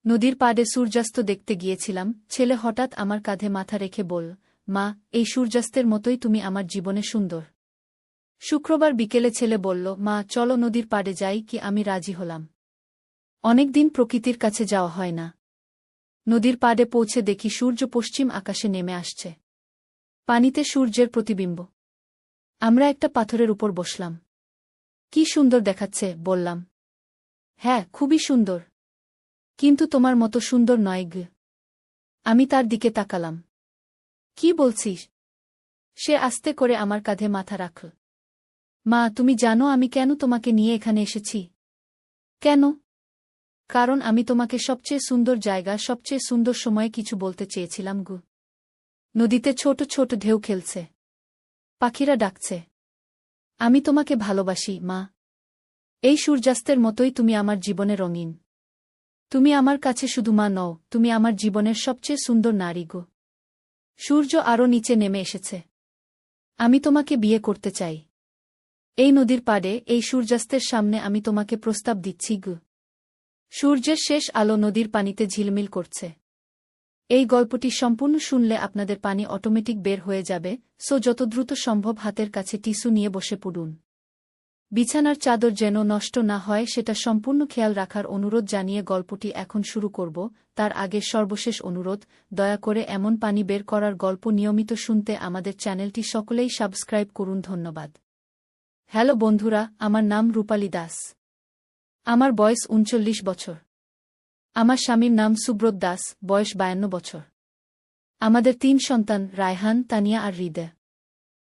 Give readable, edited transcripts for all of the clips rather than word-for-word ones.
নদীর পাড়ে সূর্যাস্ত দেখতে গিয়েছিলাম। ছেলে হঠাৎ আমার কাঁধে মাথা রেখে বলল, মা, এই সূর্যাস্তের মতোই তুমি আমার জীবনে সুন্দর। শুক্রবার বিকেলে ছেলে বলল, মা চলো নদীর পাড়ে যাই। কি আমি রাজি হলাম। অনেকদিন প্রকৃতির কাছে যাওয়া হয় না। নদীর পাড়ে পৌঁছে দেখি সূর্য পশ্চিম আকাশে নেমে আসছে। পানিতে সূর্যের প্রতিবিম্ব। আমরা একটা পাথরের উপর বসলাম। কি সুন্দর দেখাচ্ছে, বললাম। হ্যাঁ, খুবই সুন্দর। কিন্তু তোমার মতো সুন্দর নয় গ। আমি তার দিকে তাকালাম। কি বলছিস? সে আস্তে করে আমার কাঁধে মাথা রাখল। মা, তুমি জানো আমি কেন তোমাকে নিয়ে এখানে এসেছি? কেন? কারণ আমি তোমাকে সবচেয়ে সুন্দর জায়গা, সবচেয়ে সুন্দর সময়ে কিছু বলতে চেয়েছিলাম গু। নদীতে ছোট ছোট ঢেউ খেলছে। পাখিরা ডাকছে। আমি তোমাকে ভালোবাসি, মা। এই সূর্যাস্তের মতোই তুমি আমার জীবনে রঙিন। তুমি আমার কাছে শুধু মা নও, তুমি আমার জীবনের সবচেয়ে সুন্দর নারী গো। সূর্য আরও নিচে নেমে এসেছে। আমি তোমাকে বিয়ে করতে চাই। এই নদীর পাড়ে, এই সূর্যাস্তের সামনে আমি তোমাকে প্রস্তাব দিচ্ছি গু। সূর্যের শেষ আলো নদীর পানিতে ঝিলমিল করছে। এই গল্পটি সম্পূর্ণ শুনলে আপনাদের পানি অটোমেটিক বের হয়ে যাবে, সো যত দ্রুত সম্ভব হাতের কাছে টিস্যু নিয়ে বসে পড়ুন। বিছানার চাদর যেন নষ্ট না হয় সেটা সম্পূর্ণ খেয়াল রাখার অনুরোধ জানিয়ে গল্পটি এখন শুরু করব। তার আগে সর্বশেষ অনুরোধ, দয়া করে এমন পানি বের করার গল্প নিয়মিত শুনতে আমাদের চ্যানেলটি সকলেই সাবস্ক্রাইব করুন। ধন্যবাদ। হ্যালো বন্ধুরা, আমার নাম রূপালী দাস। আমার বয়স ৩৯ বছর। আমার স্বামীর নাম সুব্রত দাস, বয়স ৫২ বছর। আমাদের ৩ সন্তান, রায়হান, তানিয়া আর হৃদয়।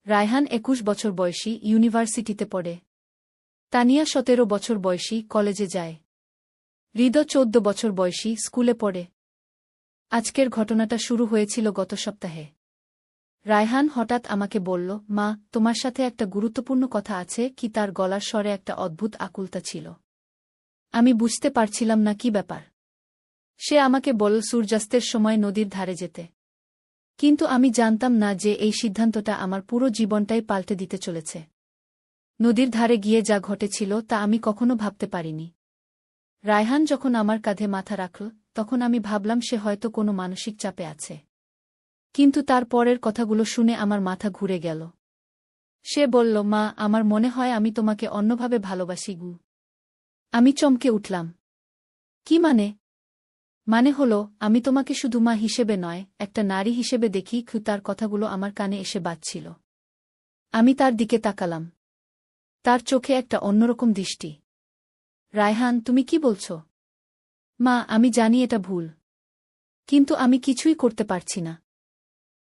রায়হান ২১ বছর বয়সী, ইউনিভার্সিটিতে পড়ে। তানিয়া ১৭ বছর বয়সী, কলেজে যায়। হৃদয় ১৪ বছর বয়সী, স্কুলে পড়ে। আজকের ঘটনাটা শুরু হয়েছিল গত সপ্তাহে। রায়হান হঠাৎ আমাকে বলল, মা, তোমার সাথে একটা গুরুত্বপূর্ণ কথা আছে কি? তার গলার স্বরে একটা অদ্ভুত আকুলতা ছিল। আমি বুঝতে পারছিলাম না কি ব্যাপার। সে আমাকে বলল সূর্যাস্তের সময় নদীর ধারে যেতে। কিন্তু আমি জানতাম না যে এই সিদ্ধান্তটা আমার পুরো জীবনটাই পাল্টে দিতে চলেছে। নদীর ধারে গিয়ে যা ঘটেছিল তা আমি কখনো ভাবতে পারিনি। রায়হান যখন আমার কাঁধে মাথা রাখল, তখন আমি ভাবলাম সে হয়তো কোনো মানসিক চাপে আছে। কিন্তু তার পরের কথাগুলো শুনে আমার মাথা ঘুরে গেল। সে বলল, মা, আমার মনে হয় আমি তোমাকে অন্যভাবে ভালোবাসি গু। আমি চমকে উঠলাম। কি মানে? মানে হলো, আমি তোমাকে শুধু মা হিসেবে নয়, একটা নারী হিসেবে দেখি। তার কথাগুলো আমার কানে এসে বাজছিল। আমি তার দিকে তাকালাম। তার চোখে একটা অন্যরকম দৃষ্টি। রায়হান, তুমি কি বলছ? মা, আমি জানি এটা ভুল। কিন্তু আমি কিছুই করতে পারছি না।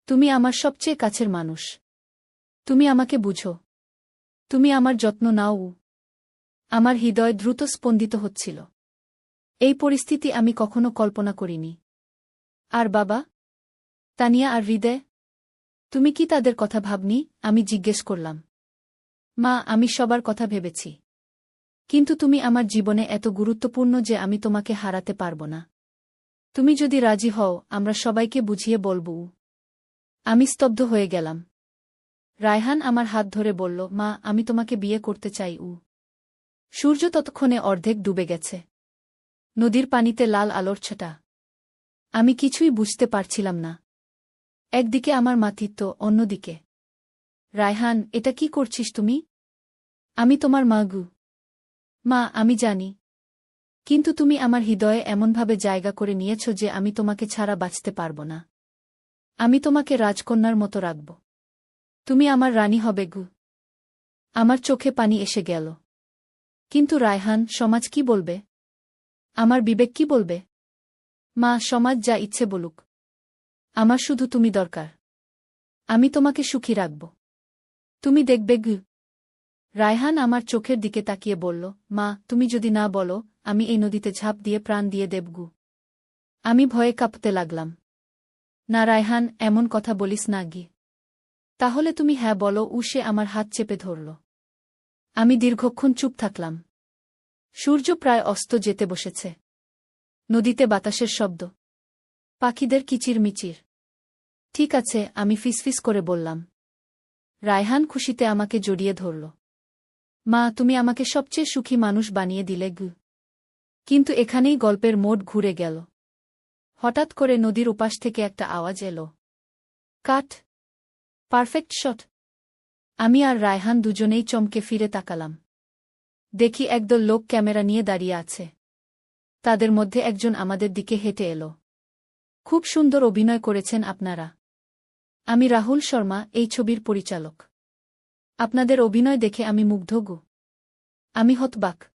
তুমি আমার সবচেয়ে কাছের মানুষ। তুমি আমাকে বুঝো। তুমি আমার যত্ন নাও। আমার হৃদয় দ্রুত স্পন্দিত হচ্ছিল। এই পরিস্থিতি আমি কখনো কল্পনা করিনি। আর বাবা? তানিয়া আর হৃদয়? তুমি কি তাদের কথা ভাবনি? আমি জিজ্ঞেস করলাম। মা, আমি সবার কথা ভেবেছি। কিন্তু তুমি আমার জীবনে এত গুরুত্বপূর্ণ যে আমি তোমাকে হারাতে পারব না। তুমি যদি রাজি হও, আমরা সবাইকে বুঝিয়ে বলব। আমি স্তব্ধ হয়ে গেলাম। রায়হান আমার হাত ধরে বলল, মা, আমি তোমাকে বিয়ে করতে চাই। সূর্য ততক্ষণে অর্ধেক ডুবে গেছে। নদীর পানিতে লাল আলোর ছটা। আমি কিছুই বুঝতে পারছিলাম না। একদিকে আমার মাতৃত্ব, অন্যদিকে রায়হান। এটা কি করছিস তুমি? আমি তোমার মা গু। মা, আমি জানি। কিন্তু তুমি আমার হৃদয়ে এমনভাবে জায়গা করে নিয়েছ যে আমি তোমাকে ছাড়া বাঁচতে পারব না। আমি তোমাকে রাজকন্যার মতো রাখব। তুমি আমার রানী হবে গু। আমার চোখে পানি এসে গেল। কিন্তু রায়হান, সমাজ কি বলবে? আমার বিবেক কি বলবে? মা, সমাজ যা ইচ্ছে বলুক। আমার শুধু তুমি দরকার। আমি তোমাকে সুখী রাখব। তুমি দেখবে গু। রায়হান আমার চোখের দিকে তাকিয়ে বলল, মা, তুমি যদি না বলো, আমি এই নদীতে ঝাঁপ দিয়ে প্রাণ দিয়ে দেব গু। আমি ভয়ে কাঁপতে লাগলাম। না রায়হান, এমন কথা বলিস না গি। তাহলে তুমি হ্যাঁ বলো। সে আমার হাত চেপে ধরল। আমি দীর্ঘক্ষণ চুপ থাকলাম। সূর্য প্রায় অস্ত যেতে বসেছে। নদীতে বাতাসের শব্দ। পাখিদের কিচিরমিচির। ঠিক আছে, আমি ফিসফিস করে বললাম। রায়হান খুশিতে আমাকে জড়িয়ে ধরল। মা, তুমি আমাকে সবচেয়ে সুখী মানুষ বানিয়ে দিলে গু। কিন্তু এখানেই গল্পের মোড় ঘুরে গেল। হঠাৎ করে নদীর উপাস থেকে একটা আওয়াজ এলো, কাট! Perfect shot! আমি আর রায়হান দুজনেই চমকে ফিরে তাকালাম। দেখি একদল লোক ক্যামেরা নিয়ে দাঁড়িয়ে আছে। তাদের মধ্যে একজন আমাদের দিকে হেঁটে এলো। খুব সুন্দর অভিনয় করেছেন আপনারা। আমি রাহুল শর্মা, এই ছবির পরিচালক। আপনাদের অভিনয় দেখে আমি মুগ্ধ গো। আমি হতবাক।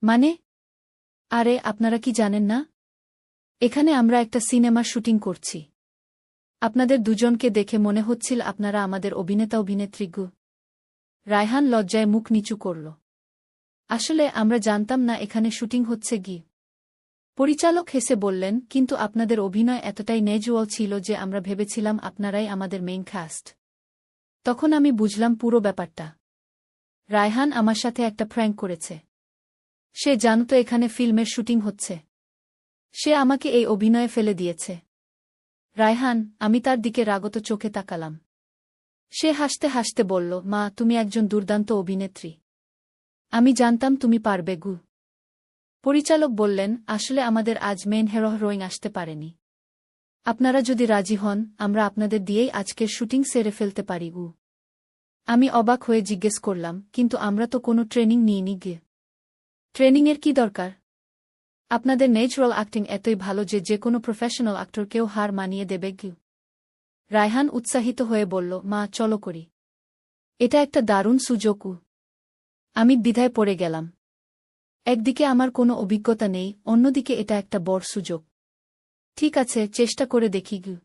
মানে? আরে আপনারা কি জানেন না? এখানে আমরা একটা সিনেমার শুটিং করছি। আপনাদের দুজনকে দেখে মনে হচ্ছিল আপনারা আমাদের অভিনেতা অভিনেত্রী গো। রায়হান লজ্জায় মুখ নিচু করল। আসলে আমরা জানতাম না এখানে শুটিং হচ্ছে গি। পরিচালক হেসে বললেন, কিন্তু আপনাদের অভিনয় এতটাই ন্যাচুরাল ছিল যে আমরা ভেবেছিলাম আপনারাই আমাদের মেইন ক্যাস্ট। তখন আমি বুঝলাম পুরো ব্যাপারটা। রায়হান আমার সাথে একটা প্র্যাঙ্ক করেছে। সে জানত এখানে ফিল্মের শুটিং হচ্ছে। সে আমাকে এই অভিনয়ে ফেলে দিয়েছে। রায়হান, আমি তার দিকে রাগত চোখে তাকালাম। সে হাসতে হাসতে বলল, মা, তুমি একজন দুর্দান্ত অভিনেত্রী। আমি জানতাম তুমি পারবে গু। পরিচালক বললেন, আসলে আমাদের আজ মেইন হিরোইন আসতে পারেনি। আপনারা যদি রাজি হন, আমরা আপনাদের দিয়েই আজকের শুটিং সেরে ফেলতে পারি গু। আমি অবাক হয়ে জিজ্ঞেস করলাম, কিন্তু আমরা তো কোনো ট্রেনিং নিইনি গে। ট্রেনিংয়ের কি দরকার? আপনাদের ন্যাচুরাল অ্যাক্টিং এতই ভালো যে যেকোনো প্রফেশনাল অ্যাক্টরকেও হার মানিয়ে দেবে গু। রায়হান উৎসাহিত হয়ে বলল, মা, চলো করি। এটা একটা দারুণ সুযোগ। আমি দ্বিধায় পড়ে গেলাম। একদিকে আমার কোনো অভিজ্ঞতা নেই, অন্যদিকে এটা একটা বড় সুযোগ। ঠিক আছে, চেষ্টা করে দেখি গু।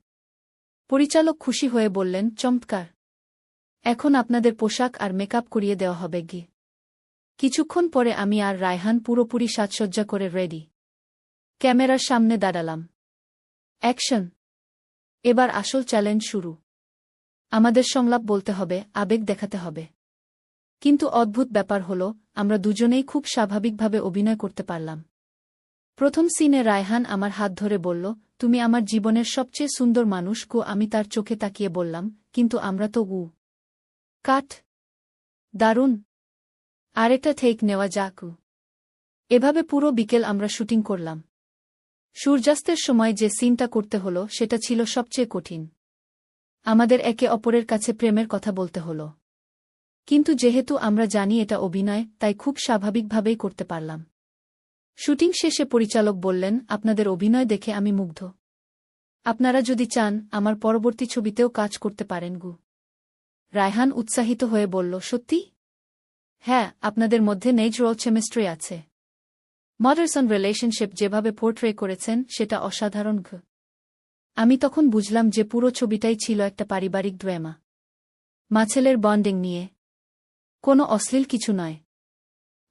পরিচালক খুশি হয়ে বললেন, চমৎকার। এখন আপনাদের পোশাক আর মেকআপ করিয়ে দেওয়া হবে গি। কিছুক্ষণ পরে আমি আর রায়হান পুরোপুরি সাজসজ্জা করে রেডি। ক্যামেরার সামনে দাঁড়ালাম। অ্যাকশন! এবার আসল চ্যালেঞ্জ শুরু। আমাদের সংলাপ বলতে হবে, আবেগ দেখাতে হবে। কিন্তু অদ্ভুত ব্যাপার হলো, আমরা দুজনেই খুব স্বাভাবিকভাবে অভিনয় করতে পারলাম। প্রথম সিনে রায়হান আমার হাত ধরে বলল, তুমি আমার জীবনের সবচেয়ে সুন্দর মানুষ গো। আমি তার চোখে তাকিয়ে বললাম, কিন্তু আমরা তো গু। কাট! দারুণ! আরেকটা টেক নেওয়া যাক। এভাবে পুরো বিকেল আমরা শুটিং করলাম। সূর্যাস্তের সময় যে সিনটা করতে হলো সেটা ছিল সবচেয়ে কঠিন। আমাদের একে অপরের কাছে প্রেমের কথা বলতে হলো। কিন্তু যেহেতু আমরা জানি এটা অভিনয়, তাই খুব স্বাভাবিকভাবেই করতে পারলাম। শুটিং শেষে পরিচালক বললেন, আপনাদের অভিনয় দেখে আমি মুগ্ধ। আপনারা যদি চান, আমার পরবর্তী ছবিতেও কাজ করতে পারেন গু। রায়হান উৎসাহিত হয়ে বলল, সত্যি? হ্যাঁ, আপনাদের মধ্যে ন্যাচুরাল কেমিস্ট্রি আছে। মডার্ন রিলেশনশিপ যেভাবে পোর্ট্রে করেছেন সেটা অসাধারণ গু। আমি তখন বুঝলাম যে পুরো ছবিটাই ছিল একটা পারিবারিক ড্রামা। মা-ছেলের বন্ডিং নিয়ে। কোনো অশ্লীল কিছু নয়।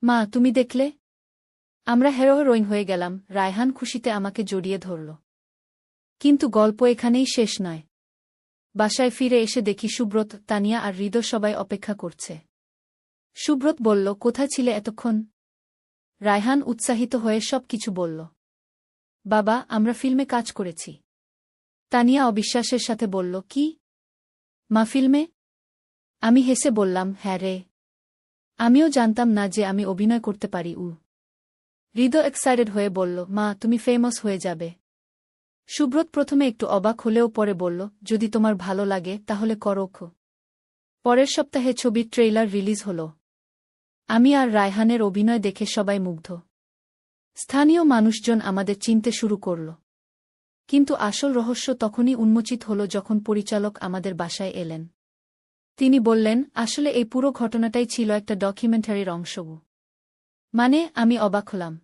মা, তুমি দেখলে? আমরা হিরোইন হয়ে গেলাম। রায়হান খুশিতে আমাকে জড়িয়ে ধরল। কিন্তু গল্প এখানেই শেষ নয়। বাসায় ফিরে এসে দেখি সুব্রত, তানিয়া আর হৃদয় সবাই অপেক্ষা করছে। সুব্রত বলল, কোথায় ছিলে এতক্ষণ? রায়হান উৎসাহিত হয়ে সব কিছু বলল। বাবা, আমরা ফিল্মে কাজ করেছি। তানিয়া অবিশ্বাসের সাথে বলল, কি? মা, ফিল্মে? আমি হেসে বললাম, হ্যাঁ রে। আমিও জানতাম না যে আমি অভিনয় করতে পারি। হৃদয় এক্সাইটেড হয়ে বলল, মা, তুমি ফেমাস হয়ে যাবে। সুব্রত প্রথমে একটু অবাক হলেও পরে বলল, যদি তোমার ভালো লাগে তাহলে করো। পরের সপ্তাহে ছবির ট্রেইলার রিলিজ হল। আমি আর রায়হানের অভিনয় দেখে সবাই মুগ্ধ। স্থানীয় মানুষজন আমাদের চিনতে শুরু করল। কিন্তু আসল রহস্য তখনই উন্মোচিত হল যখন পরিচালক আমাদের বাসায় এলেন। তিনি বললেন, আসলে এই পুরো ঘটনাটাই ছিল একটা ডকুমেন্টারির অংশ। মানে? আমি অবাক হলাম।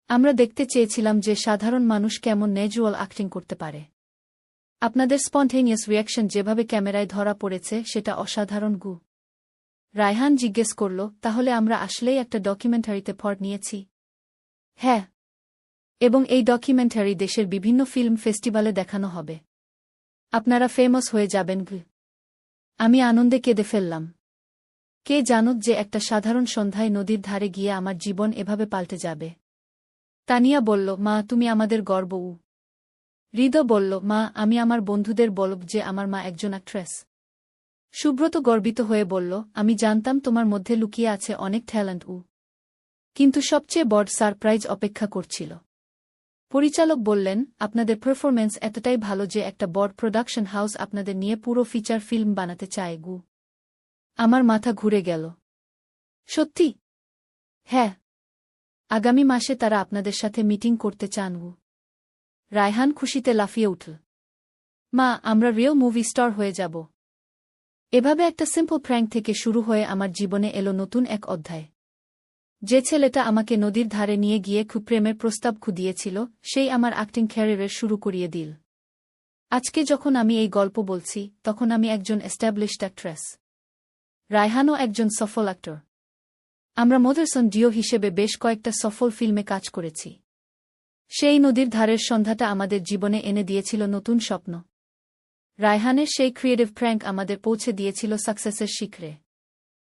আমরা দেখতে চেয়েছিলাম যে সাধারণ মানুষ কেমন ন্যাচুরাল অ্যাক্টিং করতে পারে। আপনাদের স্পন্টেনিয়াস রিঅ্যাকশন যেভাবে ক্যামেরায় ধরা পড়েছে সেটা অসাধারণ গু। রায়হান জিজ্ঞেস করল, তাহলে আমরা আসলেই একটা ডকুমেন্টারিতে পার্ট নিয়েছি? হ্যাঁ। এবং এই ডকুমেন্টারি দেশের বিভিন্ন ফিল্ম ফেস্টিভ্যালে দেখানো হবে। আপনারা ফেমাস হয়ে যাবেন গু। আমি আনন্দে কেঁদে ফেললাম। কে জানত যে একটা সাধারণ সন্ধ্যায় নদীর ধারে গিয়ে আমার জীবন এভাবে পাল্টে যাবে। তানিয়া বলল, মা, তুমি আমাদের গর্ব। হৃদয় বলল, মা, আমি আমার বন্ধুদের বলব যে আমার মা একজন অ্যাক্ট্রেস। সুব্রত গর্বিত হয়ে বলল, আমি জানতাম তোমার মধ্যে লুকিয়ে আছে অনেক ট্যালেন্ট। কিন্তু সবচেয়ে বড় সারপ্রাইজ অপেক্ষা করছিল। পরিচালক বললেন, আপনাদের পারফরম্যান্স এতটাই ভালো যে একটা বড় প্রোডাকশন হাউস আপনাদের নিয়ে পুরো ফিচার ফিল্ম বানাতে চায়। আমার মাথা ঘুরে গেল। সত্যি? হ্যাঁ। আগামী মাসে তারা আপনাদের সাথে মিটিং করতে চান। রায়হান খুশিতে লাফিয়ে উঠল। মা, আমরা রিয়েল মুভি স্টার হয়ে যাব। এভাবে একটা সিম্পল প্র্যাঙ্ক থেকে শুরু হয়ে আমার জীবনে এলো নতুন এক অধ্যায়। যে ছেলেটা আমাকে নদীর ধারে নিয়ে গিয়ে খুব প্রেমের প্রস্তাব দিয়েছিল, সেই আমার অ্যাক্টিং ক্যারিয়ারের শুরু করিয়ে দিল। আজকে যখন আমি এই গল্প বলছি, তখন আমি একজন এস্টাবলিশড অ্যাক্ট্রেস। রায়হানও একজন সফল অ্যাক্টর। আমরা মদারসন ডিও হিসেবে বেশ কয়েকটা সফল ফিল্মে কাজ করেছি। সেই নদীর ধারের সন্ধ্যাটা আমাদের জীবনে এনে দিয়েছিল নতুন স্বপ্ন। রায়হানের সেই ক্রিয়েটিভ প্র্যাঙ্ক আমাদের পৌঁছে দিয়েছিল সাকসেসের শিখরে।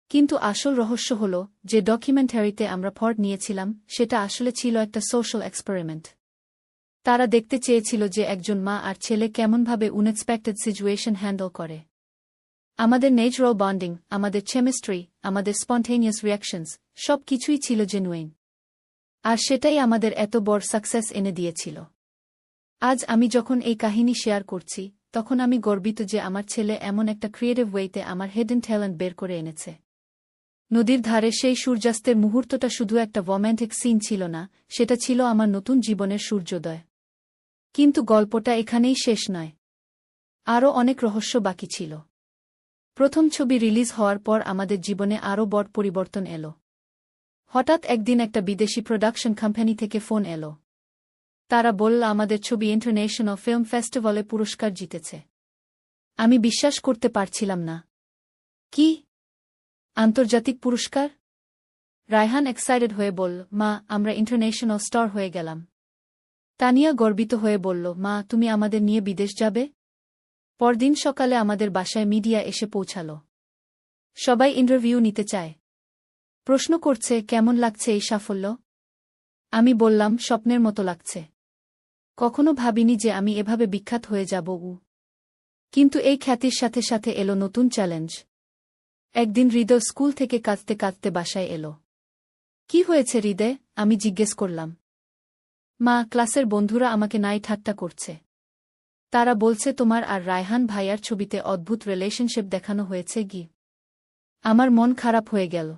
কিন্তু আসল রহস্য হল, যে ডকুমেন্টারিতে আমরা পার্ট নিয়েছিলাম, সেটা আসলে ছিল একটা সোশ্যাল এক্সপেরিমেন্ট। তারা দেখতে চেয়েছিল যে একজন মা আর ছেলে কেমনভাবে আনএক্সপেক্টেড সিচুয়েশন হ্যান্ডেল করে। আমাদের ন্যাচারাল বন্ডিং, আমাদের কেমিস্ট্রি, আমাদের স্পন্টেনিয়াস রিঅ্যাকশনস, সব কিছুই ছিল জেনুইন। আর সেটাই আমাদের এত বড় সাকসেস এনে দিয়েছিল। আজ আমি যখন এই কাহিনী শেয়ার করছি, তখন আমি গর্বিত যে আমার ছেলে এমন একটা ক্রিয়েটিভ ওয়েতে আমার হিডেন ট্যালেন্ট বের করে এনেছে। নদীর ধারে সেই সূর্যাস্তের মুহূর্তটা শুধু একটা রোম্যান্টিক সিন ছিল না, সেটা ছিল আমার নতুন জীবনের সূর্যোদয়। কিন্তু গল্পটা এখানেই শেষ নয়। আরও অনেক রহস্য বাকি ছিল। প্রথম ছবি রিলিজ হওয়ার পর আমাদের জীবনে আরও বড় পরিবর্তন এলো। হঠাৎ একদিন একটা বিদেশি প্রোডাকশন কোম্পানি থেকে ফোন এলো। তারা বলল আমাদের ছবি ইন্টারন্যাশনাল ফিল্ম ফেস্টিভ্যালে পুরস্কার জিতেছে। আমি বিশ্বাস করতে পারছিলাম না। কি? আন্তর্জাতিক পুরস্কার? রায়হান এক্সাইটেড হয়ে বলল, মা, আমরা ইন্টারন্যাশনাল স্টার হয়ে গেলাম। তানিয়া গর্বিত হয়ে বলল, মা, তুমি আমাদের নিয়ে বিদেশ যাবে? পরদিন সকালে আমাদের বাসায় মিডিয়া এসে পৌঁছাল। সবাই ইন্টারভিউ নিতে চায়। প্রশ্ন করছে, কেমন লাগছে এই সাফল্য? আমি বললাম, স্বপ্নের মতো লাগছে। কখনো ভাবিনি যে আমি এভাবে বিখ্যাত হয়ে যাব। কিন্তু এই খ্যাতির সাথে সাথে এলো নতুন চ্যালেঞ্জ। একদিন হৃদয় স্কুল থেকে কাঁদতে কাঁদতে বাসায় এলো। কি হয়েছে হৃদয়? আমি জিজ্ঞেস করলাম। মা, ক্লাসের বন্ধুরা আমাকে নাই ঠাট্টা করছে। তারা বলছে তোমার আর রায়হান ভাইয়ার ছবিতে অদ্ভুত রিলেশনশিপ দেখানো হয়েছে। আমার মন খারাপ হয়ে গেল।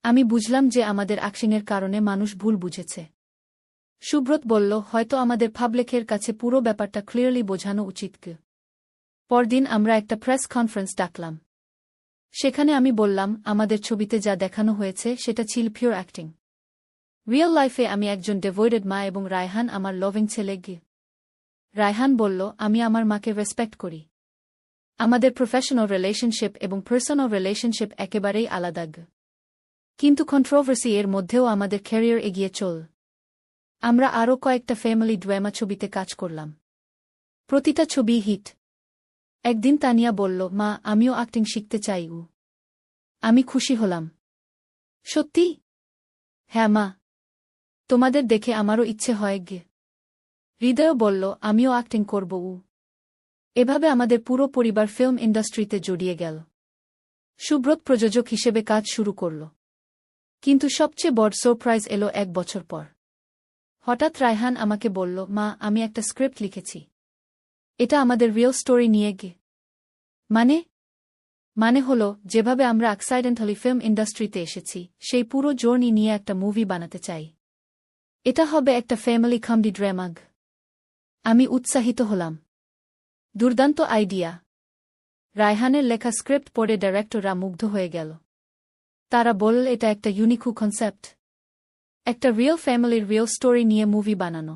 আমি বুঝলাম যে আমাদের অ্যাকশনের কারণে মানুষ ভুল বুঝেছে। সুব্রত বলল, হয়তো আমাদের পাবলিকের কাছে পুরো ব্যাপারটা ক্লিয়ারলি বোঝানো উচিত। পরদিন আমরা একটা প্রেস কনফারেন্স ডাকলাম। সেখানে আমি বললাম, আমাদের ছবিতে যা দেখানো হয়েছে সেটা ছিল পিওর অ্যাক্টিং। রিয়েল লাইফে আমি একজন ডিভোটেড মা এবং রায়হান আমার লভিং ছেলে। রায়হান বলল, আমি আমার মাকে রেসপেক্ট করি। আমাদের প্রফেশনাল রিলেশনশিপ এবং পার্সোনাল রিলেশনশিপ একেবারেই আলাদা। কিন্তু কন্ট্রোভার্সি এর মধ্যেও আমাদের ক্যারিয়ার এগিয়ে চল। আমরা আরও কয়েকটা ফ্যামিলি ড্রামা ছবিতে কাজ করলাম। প্রতিটা ছবি হিট। একদিন তানিয়া বলল, মা, আমিও অ্যাক্টিং শিখতে চাই। আমি খুশি হলাম। সত্যি? হ্যাঁ মা, তোমাদের দেখে আমারও ইচ্ছে হয়। হৃদয় বলল, আমিও অ্যাক্টিং করব। এভাবে আমাদের পুরো পরিবার ফিল্ম ইন্ডাস্ট্রিতে জড়িয়ে গেল। সুব্রত প্রযোজক হিসেবে কাজ শুরু করল। কিন্তু সবচেয়ে বড় সারপ্রাইজ এলো 1 বছর পর। হঠাৎ রায়হান আমাকে বলল, মা, আমি একটা স্ক্রিপ্ট লিখেছি। এটা আমাদের রিয়েল স্টোরি নিয়ে। মানে হলো, যেভাবে আমরা অ্যাক্সিডেন্টালি ফিল্ম ইন্ডাস্ট্রিতে এসেছি, সেই পুরো জার্নি নিয়ে একটা মুভি বানাতে চাই। এটা হবে একটা ফ্যামিলি কমেডি ড্রামা। আমি উৎসাহিত হলাম। দুর্দান্ত আইডিয়া। রায়হানের লেখা স্ক্রিপ্ট পড়ে ডাইরেক্টররা মুগ্ধ হয়ে গেল। তারা বলল, এটা একটা ইউনিক কনসেপ্ট। একটা রিয়েল ফ্যামিলির রিয়েল স্টোরি নিয়ে মুভি বানানো।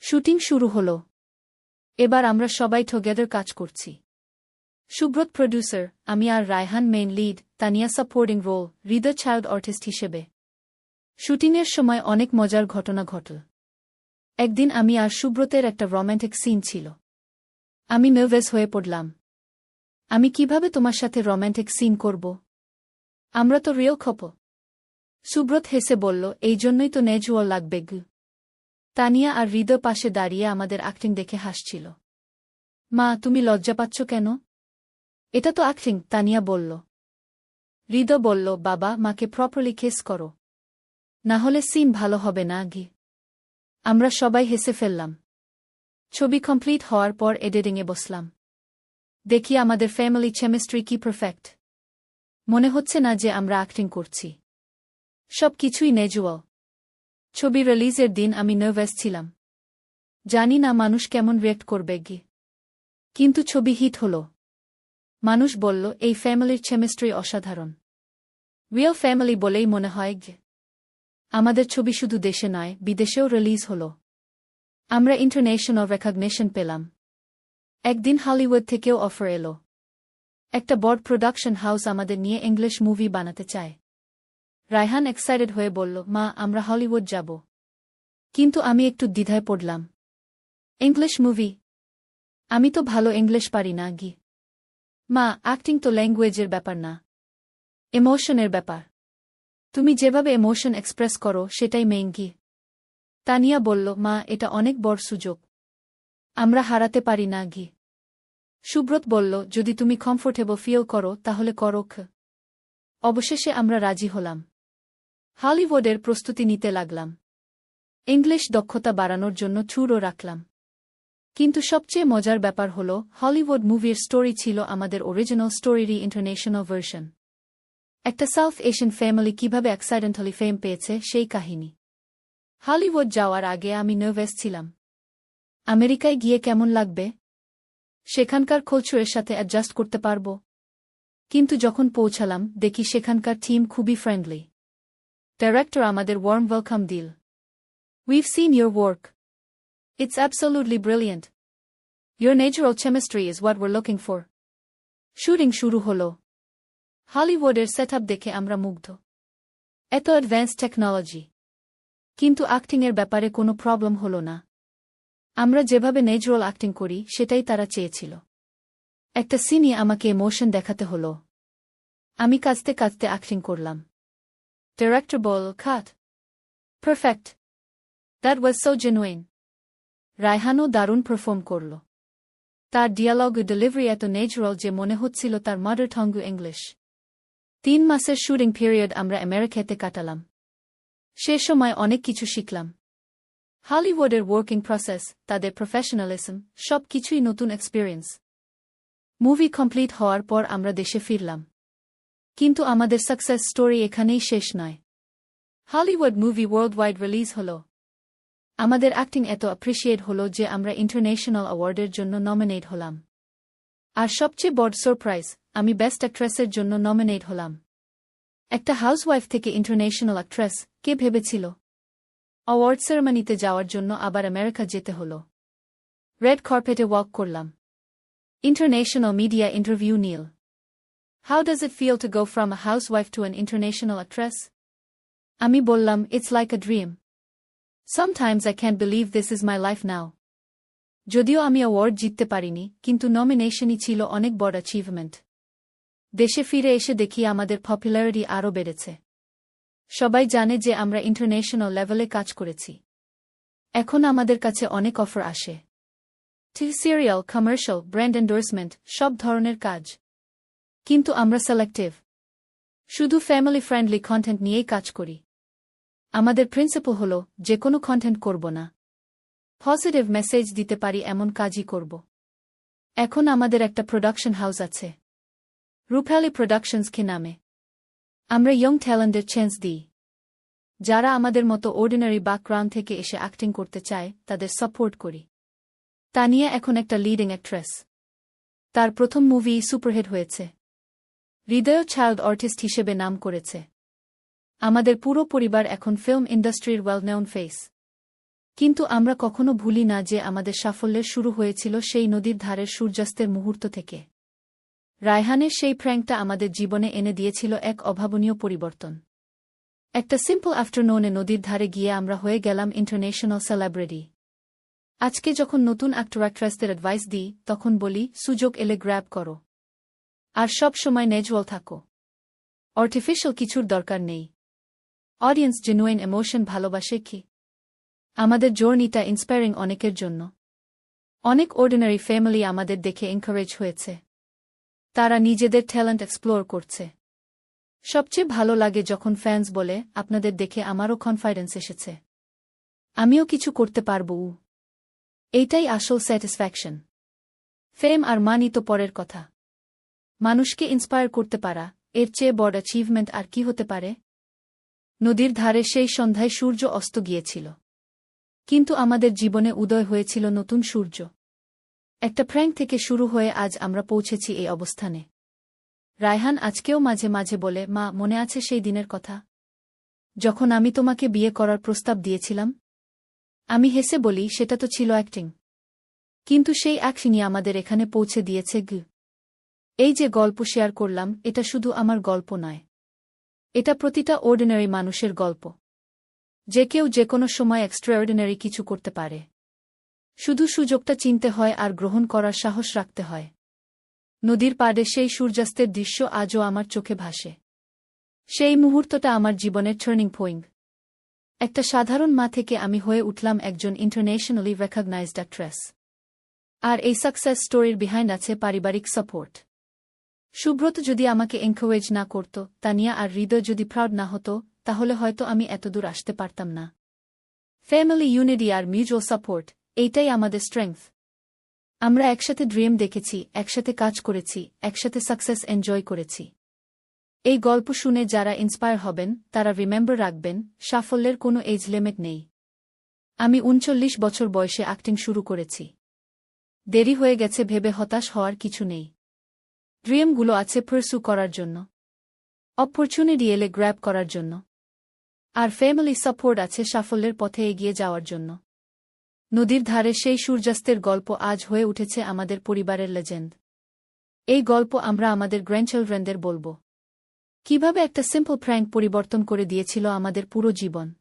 শুটিং শুরু হলো। এবার আমরা সবাই টুগেদার কাজ করছি। সুব্রত প্রডিউসার, আমি আর Raihan main lead, Tania supporting role, Hridoy child artist হিসেবে। শুটিংয়ের সময় অনেক মজার ঘটনা ঘটল। একদিন আমি আর সুব্রতের একটা রোম্যান্টিক সিন ছিল। আমি নার্ভাস হয়ে পড়লাম। আমি কিভাবে তোমার সাথে রোম্যান্টিক সিন করব? আমরা তো রিয়েল কাপল। সুব্রত হেসে বলল, এই জন্যই তো ন্যাচুরাল লাগবে। তানিয়া আর হৃদয় পাশে দাঁড়িয়ে আমাদের অ্যাক্টিং দেখে হাসছিল। মা, তুমি লজ্জা পাচ্ছ কেন? এটা তো অ্যাক্টিং, তানিয়া বলল। হৃদয় বলল, বাবা, মাকে প্রপারলি কিস করো। না হলে সিন ভালো হবে না গি। আমরা সবাই হেসে ফেললাম। ছবি কমপ্লিট হওয়ার পর এডিটিংয়ে বসলাম। দেখি আমাদের ফ্যামিলি কেমিস্ট্রি কি পারফেক্ট। মনে হচ্ছে না যে আমরা অ্যাক্টিং করছি। সব কিছুই ন্যাচুরাল। ছবি রিলিজের দিন আমি নার্ভাস ছিলাম। জানি না মানুষ কেমন রিঅ্যাক্ট করবে গি। কিন্তু ছবি হিট হলো। মানুষ বলল এই ফ্যামিলির কেমিস্ট্রি অসাধারণ। রিয়েল ফ্যামিলি বলেই মনে হয় গে। আমাদের ছবি শুধু দেশে নয়, বিদেশেও রিলিজ হলো। আমরা ইন্টারন্যাশনাল রেকগনিশন পেলাম। একদিন হলিউড থেকেও অফার এলো। একটা বড় প্রোডাকশন হাউস আমাদের নিয়ে ইংলিশ মুভি বানাতে চায়। রায়হান এক্সাইটেড হয়ে বলল, মা, আমরা হলিউড যাব। কিন্তু আমি একটু দ্বিধায় পড়লাম। English movie? আমি তো ভালো ইংলিশ পারি না গি। মা, অ্যাক্টিং তো ল্যাঙ্গুয়েজের ব্যাপার না, ইমোশনের ব্যাপার। তুমি যেভাবে ইমোশন এক্সপ্রেস করো সেটাই মেইন গি। তানিয়া বলল, মা, এটা অনেক বড় সুযোগ। আমরা হারাতে পারি না গি। সুব্রত বলল, যদি তুমি কমফোর্টেবল ফিল করো তাহলে করো। অবশেষে আমরা রাজি হলাম। হলিউডের প্রস্তুতি নিতে লাগলাম। ইংলিশ দক্ষতা বাড়ানোর জন্য ছুরও রাখলাম। কিন্তু সবচেয়ে মজার ব্যাপার হল, হলিউড মুভির স্টোরি ছিল আমাদের অরিজিনাল স্টোরিরই ইন্টারন্যাশনাল ভার্সন। একটা সাউথ এশিয়ান ফ্যামিলি কিভাবে অ্যাক্সিডেন্টালি ফেম পেয়েছে সেই কাহিনী। হলিউড যাওয়ার আগে আমি নার্ভাস ছিলাম। আমেরিকায় গিয়ে কেমন লাগবে? সেখানকার কালচারের সাথে অ্যাডজাস্ট করতে পারব? কিন্তু যখন পৌঁছালাম দেখি সেখানকার টিম খুবই ফ্রেন্ডলি। ডাইরেক্টর আমাদের ওয়ার্ম ওয়েলকাম দিল। We've seen your work. It's absolutely brilliant. Your natural chemistry is what we're looking for. Shooting শুরু হলো। হলিউডের সেটআপ দেখে আমরা মুগ্ধ। এত অ্যাডভান্স টেকনোলজি। কিন্তু অ্যাক্টিংয়ের ব্যাপারে কোনো প্রবলেম হলো না। আমরা যেভাবে ন্যাচুরাল অ্যাক্টিং করি সেটাই তারা চেয়েছিল। একটা সিনে আমাকে ইমোশন দেখাতে হলো। আমি কাঁদতে কাঁদতে অ্যাক্টিং করলাম। ডিরেক্টর বল, cut. Perfect. That was so genuine. রায়হানও দারুণ পারফর্ম করল। তার ডিয়ালগ ডেলিভারি এত ন্যাচুরাল যে মনে হচ্ছিল তার মাদার টাং ইংলিশ। 3 মাসের শুটিং পিরিয়ড আমরা আমেরিকাতে কাটালাম। সে সময় অনেক কিছু শিখলাম। হলিউডের ওয়ার্কিং প্রসেস, তাদের প্রফেশনালিজম, সব কিছুই নতুন এক্সপিরিয়েন্স। মুভি কমপ্লিট হওয়ার পর আমরা দেশে ফিরলাম। কিন্তু আমাদের সাকসেস স্টোরি এখানেই শেষ নয়। Hollywood movie world wide release হল। আমাদের অ্যাক্টিং এত অ্যাপ্রিশিয়েট হল যে আমরা ইন্টারন্যাশনাল অ্যাওয়ার্ডের জন্য নমিনেট হলাম। আর সবচেয়ে বড় সারপ্রাইজ, আমি বেস্ট অ্যাক্ট্রেসের জন্য নমিনেট হলাম। একটা হাউসওয়াইফ থেকে ইন্টারন্যাশনাল অ্যাক্ট্রেস, কে ভেবেছিল? অ্যাওয়ার্ড সেরেমনিতে যাওয়ার জন্য আবার আমেরিকা যেতে হল। রেড কার্পেটে ওয়াক করলাম। ইন্টারন্যাশনাল মিডিয়া ইন্টারভিউ নীল। How does it feel to go from a housewife to an international actress? আমি বললাম, it's like a dream. Sometimes I can't believe this is my life now. যদিও আমি award জিততে পারিনি, কিন্তু নমিনেশনই ছিল অনেক বড় অ্যাচিভমেন্ট। দেশে ফিরে এসে দেখি আমাদের পপুলারিটি আরও বেড়েছে। সবাই জানে যে আমরা ইন্টারন্যাশনাল লেভেলে কাজ করেছি। এখন আমাদের কাছে অনেক অফার আসে। TV serial, commercial, brand endorsement, সব ধরনের কাজ। কিন্তু আমরা সিলেক্টিভ। শুধু ফ্যামিলি ফ্রেন্ডলি কন্টেন্ট নিয়েই কাজ করি। আমাদের প্রিন্সিপাল হল, যে কোনো কন্টেন্ট করব না। পজিটিভ মেসেজ দিতে পারি এমন কাজই করব। এখন আমাদের একটা প্রোডাকশন হাউস আছে, রূপালী প্রোডাকশনসকে নামে। আমরা ইয়ং ট্যালেন্টের চান্স দিই। যারা আমাদের মতো অর্ডিনারি ব্যাকগ্রাউন্ড থেকে এসে অ্যাক্টিং করতে চায় তাদের সাপোর্ট করি। তানিয়া এখন একটা লিডিং অ্যাক্ট্রেস। তার প্রথম মুভি সুপারহিট হয়েছে। হৃদয় চাইল্ড আর্টিস্ট হিসেবে নাম করেছে। আমাদের পুরো পরিবার এখন ফিল্ম ইন্ডাস্ট্রির ওয়েল নোন ফেস। কিন্তু আমরা কখনো ভুলি না যে আমাদের সাফল্যের শুরু হয়েছিল সেই নদীর ধারের সূর্যাস্তের মুহূর্ত থেকে। রায়হানের সেই প্র্যাঙ্কটা আমাদের জীবনে এনে দিয়েছিল এক অভাবনীয় পরিবর্তন। একটা সিম্পল আফটারনুনে নদীর ধারে গিয়ে আমরা হয়ে গেলাম ইন্টারন্যাশনাল সেলিব্রিটি। আজকে যখন নতুন অ্যাক্টর অ্যাক্ট্রেসদের অ্যাডভাইস দিই তখন বলি, সুযোগ এলে গ্র্যাব করো। আর সব সময় ন্যাচুরাল থাকো। আর্টিফিশিয়াল কিছুর দরকার নেই। অডিয়েন্স জেনুইন ইমোশন ভালোবাসে কি? আমাদের জার্নিটা ইন্সপায়ারিং অনেকের জন্য। অনেক অর্ডিনারি ফ্যামিলি আমাদের দেখে এনকারেজ হয়েছে। তারা নিজেদের ট্যালেন্ট এক্সপ্লোর করছে। সবচেয়ে ভালো লাগে যখন ফ্যান্স বলে, আপনাদের দেখে আমারও কনফিডেন্স এসেছে, আমিও কিছু করতে পারবো। এইটাই আসল স্যাটিসফ্যাকশন। ফেম আর মানি তো পরের কথা। মানুষকে ইন্সপায়ার করতে পারা, এর চেয়ে বড় অ্যাচিভমেন্ট আর কি হতে পারে? নদীর ধারে সেই সন্ধ্যায় সূর্য অস্ত গিয়েছিল। কিন্তু আমাদের জীবনে উদয় হয়েছিল নতুন সূর্য। একটা প্র্যাঙ্ক থেকে শুরু হয়ে আজ আমরা পৌঁছেছি এই অবস্থানে। রায়হান আজকেও মাঝে মাঝে বলে, মা, মনে আছে সেই দিনের কথা, যখন আমি তোমাকে বিয়ে করার প্রস্তাব দিয়েছিলাম? আমি হেসে বলি, সেটা তো ছিল অ্যাক্টিং। কিন্তু সেই অ্যাক্টিংই আমাদের এখানে পৌঁছে দিয়েছে। এই যে গল্প শেয়ার করলাম, এটা শুধু আমার গল্প নয়, এটা প্রতিটা অর্ডিনারি মানুষের গল্প। যে কেউ যে কোনো সময় এক্সট্রাঅর্ডিনারি কিছু করতে পারে। শুধু সুযোগটা চিনতে হয় আর গ্রহণ করার সাহস রাখতে হয়। নদীর পাড়ে সেই সূর্যাস্তের দৃশ্য আজও আমার চোখে ভাসে। সেই মুহূর্তটা আমার জীবনের টার্নিং পয়েন্ট। একটা সাধারণ মা থেকে আমি হয়ে উঠলাম একজন ইন্টারন্যাশনালি রেকগনাইজড অ্যাক্ট্রেস। আর এই সাকসেস স্টোরির বিহাইন্ড আছে পারিবারিক সাপোর্ট। সুব্রত যদি আমাকে এনকারেজ না করত, তানিয়া আর হৃদয় যদি প্রাউড না হতো, তাহলে হয়তো আমি এতদূর আসতে পারতাম না। ফ্যামিলি ইউনিটি আর মিউচুয়াল সাপোর্ট, এইটাই আমাদের স্ট্রেংথ। আমরা একসাথে ড্রিম দেখেছি, একসাথে কাজ করেছি, একসাথে সাকসেস এনজয় করেছি। এই গল্প শুনে যারা ইন্সপায়ার হবেন, তারা রিমেম্বার রাখবেন, সাফল্যের কোনো এজ লিমিট নেই। আমি ৩৯ বছর বয়সে অ্যাক্টিং শুরু করেছি। দেরি হয়ে গেছে ভেবে হতাশ হওয়ার কিছু নেই। ড্রিমগুলো আছে পারস্যু করার জন্য, অপরচুনিটি এলে গ্র্যাব করার জন্য। আর ফ্যামিলি সাপোর্ট আছে সাফল্যের পথে এগিয়ে যাওয়ার জন্য। নদীর ধারে সেই সূর্যাস্তের গল্প আজ হয়ে উঠেছে আমাদের পরিবারের লেজেন্ড। এই গল্প আমরা আমাদের গ্র্যান্ডচিলড্রেনদের বলব। কিভাবে একটা সিম্পল প্র্যাঙ্ক পরিবর্তন করে দিয়েছিল আমাদের পুরো জীবন।